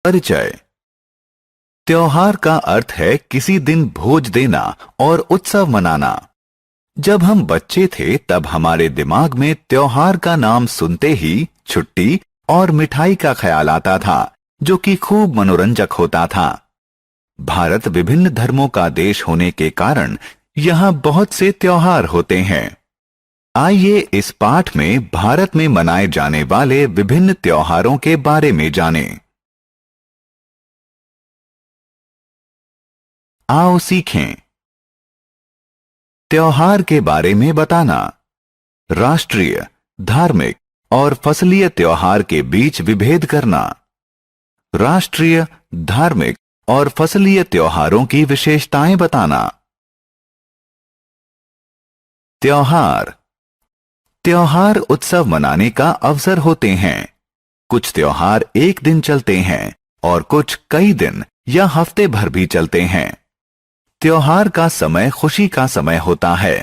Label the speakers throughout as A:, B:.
A: परिचय। त्योहार का अर्थ है किसी दिन भोज देना और उत्सव मनाना। जब हम बच्चे थे तब हमारे दिमाग में त्योहार का नाम सुनते ही छुट्टी और मिठाई का ख्याल आता था, जो कि खूब मनोरंजक होता था। भारत विभिन्न धर्मों का देश होने के कारण यहाँ बहुत से त्योहार होते हैं। आइए इस पाठ में भारत में मनाए जाने वाले विभिन्न त्योहारों के बारे में जानें। आओ सीखें। त्योहार के बारे में बताना। राष्ट्रीय, धार्मिक और फसलीय त्योहार के बीच विभेद करना। राष्ट्रीय, धार्मिक और फसलीय त्योहारों की विशेषताएं बताना। त्योहार। त्योहार उत्सव मनाने का अवसर होते हैं। कुछ त्योहार एक दिन चलते हैं और कुछ कई दिन या हफ्ते भर भी चलते हैं। त्योहार का समय खुशी का समय होता है।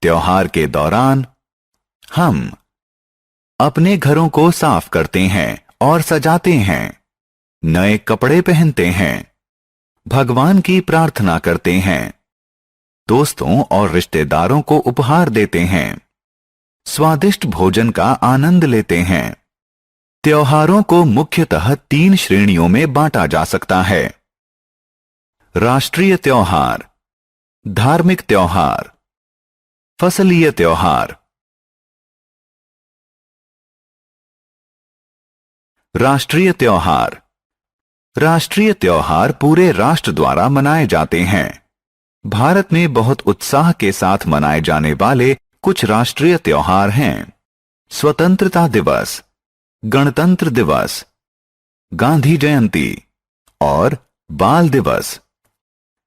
A: त्योहार के दौरान हम अपने घरों को साफ करते हैं और सजाते हैं, नए कपड़े पहनते हैं, भगवान की प्रार्थना करते हैं, दोस्तों और रिश्तेदारों को उपहार देते हैं, स्वादिष्ट भोजन का आनंद लेते हैं। त्योहारों को मुख्यतः 3 श्रेणियों में बांटा जा सकता है। राष्ट्रीय त्योहार, धार्मिक त्योहार, फसलीय त्योहार। राष्ट्रीय त्योहार। राष्ट्रीय त्योहार पूरे राष्ट्र द्वारा मनाए जाते हैं। भारत में बहुत उत्साह के साथ मनाए जाने वाले कुछ राष्ट्रीय त्योहार हैं। स्वतंत्रता दिवस, गणतंत्र दिवस, गांधी जयंती और बाल दिवस।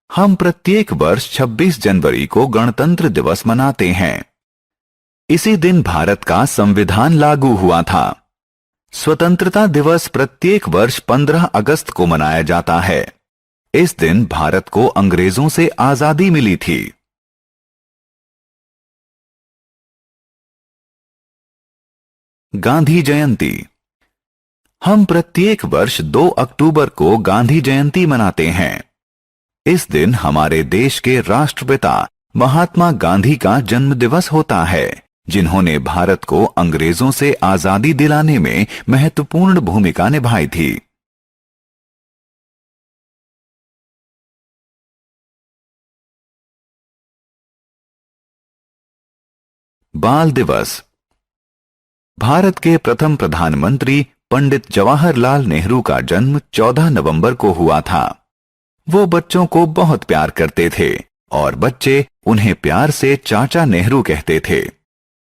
A: हम प्रत्येक वर्ष 26 जनवरी को गणतंत्र दिवस मनाते हैं। इसी दिन भारत का संविधान लागू हुआ था। स्वतंत्रता दिवस प्रत्येक वर्ष 15 अगस्त को मनाया जाता है। इस दिन भारत को अंग्रेजों से आजादी मिली थी। गांधी जयंती। हम प्रत्येक वर्ष 2 अक्टूबर को गांधी जयंती मनाते हैं। इस दिन हमारे देश के राष्ट्रपिता महात्मा गांधी का जन्म दिवस होता है, जिन्होंने भारत को अंग्रेजों से आजादी दिलाने में महत्वपूर्ण भूमिका निभाई थी। बाल दिवस। भारत के प्रथम प्रधानमंत्री पंडित जवाहरलाल नेहरू का जन्म 14 नवंबर को हुआ था। वो बच्चों को बहुत प्यार करते थे और बच्चे उन्हें प्यार से चाचा नेहरू कहते थे।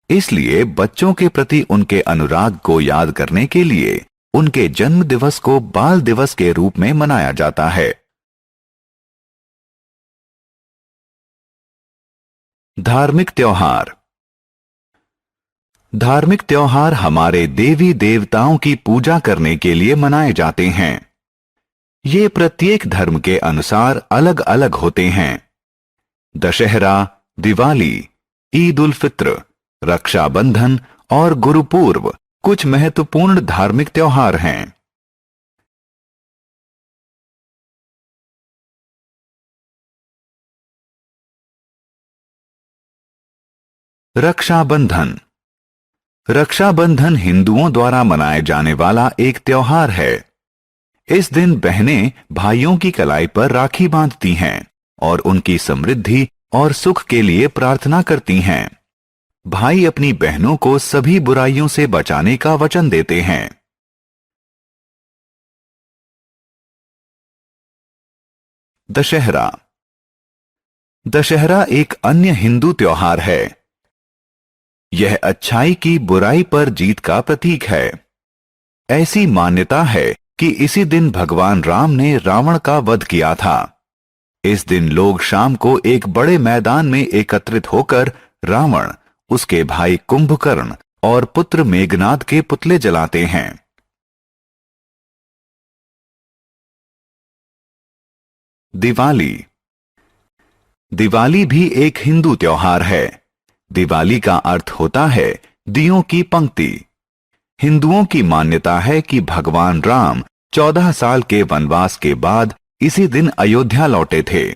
A: इसलिए बच्चों के प्रति उनके अनुराग को याद करने के लिए उनके जन्म दिवस को बाल दिवस के रूप में मनाया जाता है। धार्मिक त्योहार। धार्मिक त्योहार हमारे देवी देवताओं की पूजा करने के लिए मनाए जाते हैं। ये प्रत्येक धर्म के अनुसार अलग अलग होते हैं। दशहरा, दिवाली, ईद उल फित्र, रक्षाबंधन और गुरुपूर्व कुछ महत्वपूर्ण धार्मिक त्योहार हैं। रक्षाबंधन। रक्षाबंधन हिंदुओं द्वारा मनाए जाने वाला एक त्योहार है। इस दिन बहनें भाइयों की कलाई पर राखी बांधती हैं और उनकी समृद्धि और सुख के लिए प्रार्थना करती हैं। भाई अपनी बहनों को सभी बुराइयों से बचाने का वचन देते हैं। दशहरा। दशहरा एक अन्य हिंदू त्योहार है। यह अच्छाई की बुराई पर जीत का प्रतीक है। ऐसी मान्यता है कि इसी दिन भगवान राम ने रावण का वध किया था। इस दिन लोग शाम को एक बड़े मैदान में एकत्रित होकर रावण, उसके भाई कुंभकर्ण और पुत्र मेघनाद के पुतले जलाते हैं। दिवाली। दिवाली भी एक हिंदू त्योहार है। दिवाली का अर्थ होता है दियों की पंक्ति। हिंदुओं की मान्यता है कि भगवान राम 14 साल के वनवास के बाद इसी दिन अयोध्या लौटे थे।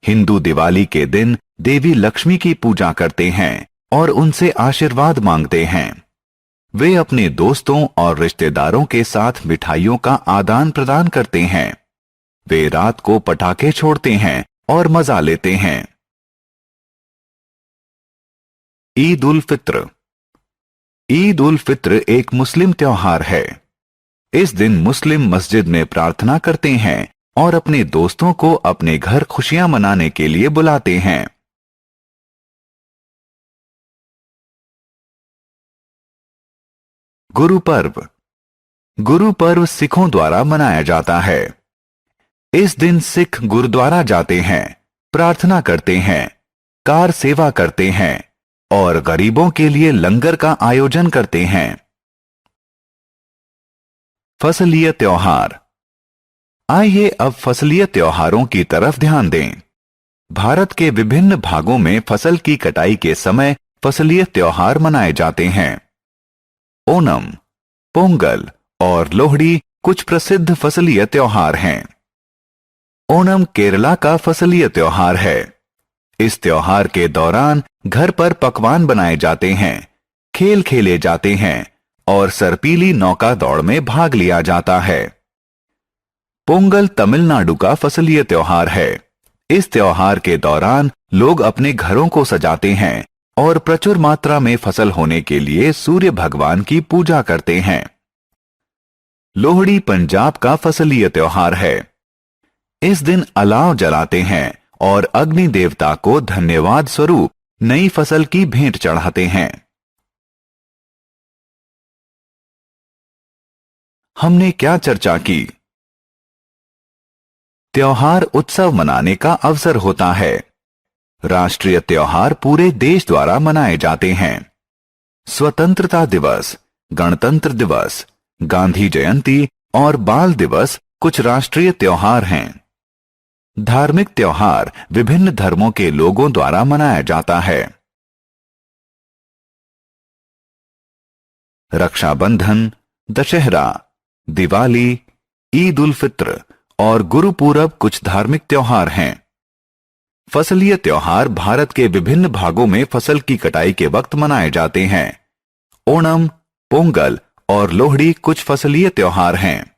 A: हिंदू दिवाली के दिन देवी लक्ष्मी की पूजा करते हैं और उनसे आशीर्वाद मांगते हैं। वे अपने दोस्तों और रिश्तेदारों के साथ मिठाइयों का आदान प्रदान करते हैं। वे रात को पटाखे छोड़ते हैं और मजा लेते हैं। ईद उल फित्र। ईद उल फित्र एक मुस्लिम त्योहार है। इस दिन मुस्लिम मस्जिद में प्रार्थना करते हैं और अपने दोस्तों को अपने घर खुशियां मनाने के लिए बुलाते हैं। गुरु पर्व। गुरु पर्व सिखों द्वारा मनाया जाता है। इस दिन सिख गुरुद्वारा जाते हैं, प्रार्थना करते हैं, कार सेवा करते हैं और गरीबों के लिए लंगर का आयोजन करते हैं। फसलीय त्योहार। आइए अब फसलीय त्योहारों की तरफ ध्यान दें। भारत के विभिन्न भागों में फसल की कटाई के समय फसलीय त्योहार मनाए जाते हैं। ओणम, पोंगल और लोहड़ी कुछ प्रसिद्ध फसलीय त्योहार हैं। ओणम केरला का फसलीय त्योहार है। इस त्योहार के दौरान घर पर पकवान बनाए जाते हैं, खेल खेले जाते हैं और सरपीली नौका दौड़ में भाग लिया जाता है। पोंगल तमिलनाडु का फसलीय त्योहार है। इस त्योहार के दौरान लोग अपने घरों को सजाते हैं और प्रचुर मात्रा में फसल होने के लिए सूर्य भगवान की पूजा करते हैं। लोहड़ी पंजाब का फसलीय त्योहार है। इस दिन अलाव जलाते हैं और अग्नि देवता को धन्यवाद स्वरूप नई फसल की भेंट चढ़ाते हैं। हमने क्या चर्चा की? त्योहार उत्सव मनाने का अवसर होता है। राष्ट्रीय त्योहार पूरे देश द्वारा मनाए जाते हैं। स्वतंत्रता दिवस, गणतंत्र दिवस, गांधी जयंती और बाल दिवस कुछ राष्ट्रीय त्योहार हैं। धार्मिक त्योहार विभिन्न धर्मों के लोगों द्वारा मनाया जाता है। रक्षाबंधन, दशहरा, दिवाली, ईद उल फित्र और गुरुपूरब कुछ धार्मिक त्योहार हैं। फसलीय त्योहार भारत के विभिन्न भागों में फसल की कटाई के वक्त मनाए जाते हैं। ओणम, पोंगल और लोहड़ी कुछ फसलीय त्योहार हैं।